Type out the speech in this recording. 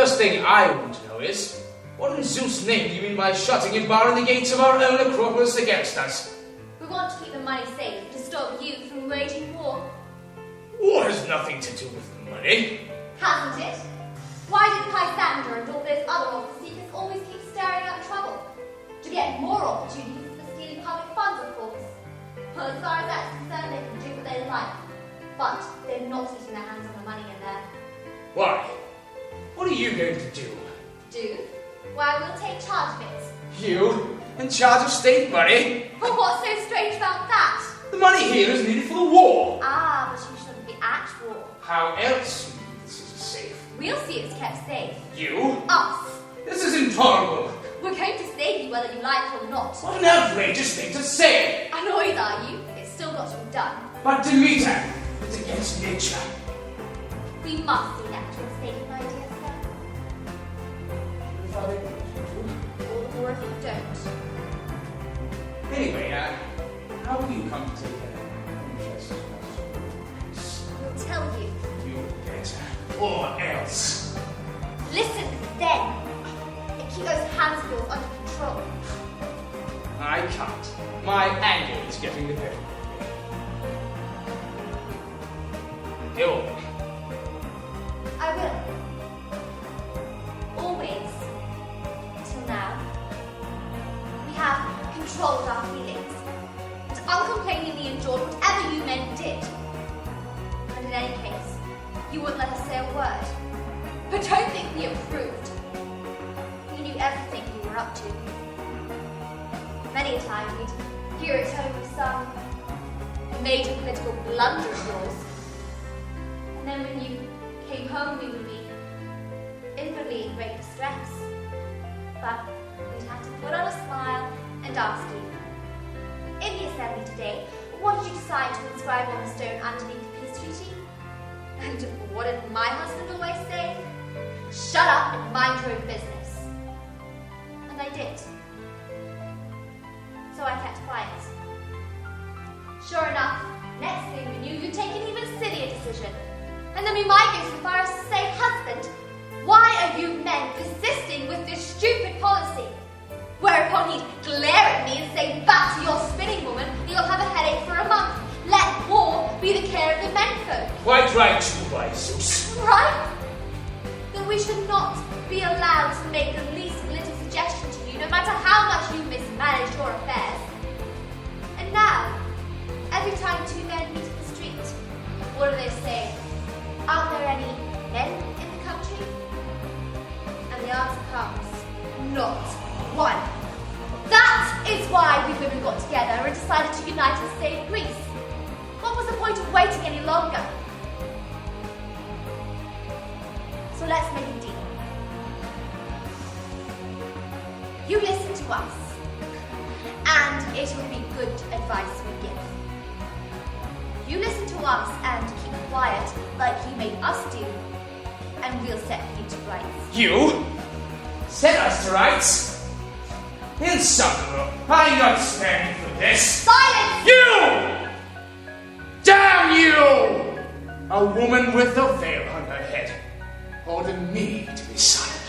first thing I want to know is, what in Zeus' name do you mean by shutting and barring the gates of our own Acropolis against us? We want to keep the money safe to stop you from waging war. War has nothing to do with money. Hasn't it? Why did Lysander and all those other office seekers always keep staring at trouble? To get more opportunities for stealing public funds, of course. Well, as far as that's concerned, they can do what they like. But they're not eating their hands on the money in there. Why? What are you going to do? Do? Why, we'll take charge of it. You? In charge of state money? Well, what's so strange about that? The money here is needed for the war. Ah, but you shouldn't be at war. How else will you keep the city safe? We'll see it's kept safe. You? Us. This is intolerable. We're going to save you whether you like it or not. What an outrageous thing to say! Annoyed, are you? It's still got to be done. But Demeter, it's against nature. We must see that to a state, my dear sir. All the more if you don't. Anyway, how will you come to take an interest in us? We'll tell you. You better. Or else. Listen, then. And keep those hands of yours under control. I can't. My anger is getting the better of me. Go. I will. Always. Till now. We have controlled our feelings. And uncomplainingly endured whatever you men did. And in any case, you wouldn't let us say a word. But don't think we approved. We knew everything you were up to. Many a time we'd hear it home of some major political blunder of yours. And then when you came home, we would be inwardly in great distress. But we'd have to put on a smile and ask you, in the assembly today, what did you decide to inscribe on the stone underneath the peace treaty? And what did my husband always say? Shut up and mind your own business. And I did. So I kept quiet. Sure enough, next thing we knew, you'd taken an even sillier decision. And then we might go so far as to say, husband, why are you men persisting with this stupid policy? Whereupon he'd glare at me and say, back to your spinning woman, and you'll have a headache for a month. Let war be the care of the menfolk. Quite right, you by Zeus. Right? That we should not be allowed to make the least little suggestion to you, no matter how much you mismanage your affairs. And now, every time two men meet in the street, what do they say? Aren't there any men in the country? And the answer comes, not one. That is why we women got together and decided to unite and save Greece. What was the point of waiting any longer? So let's make a deal. You listen to us, and it will be good advice we give. You listen to us and keep quiet like you made us do, and we'll set you to rights. You? Set us to rights? Insufferable. I'm not standing for this. Silence! You! Damn you! A woman with a veil on her head, holding me to be silent.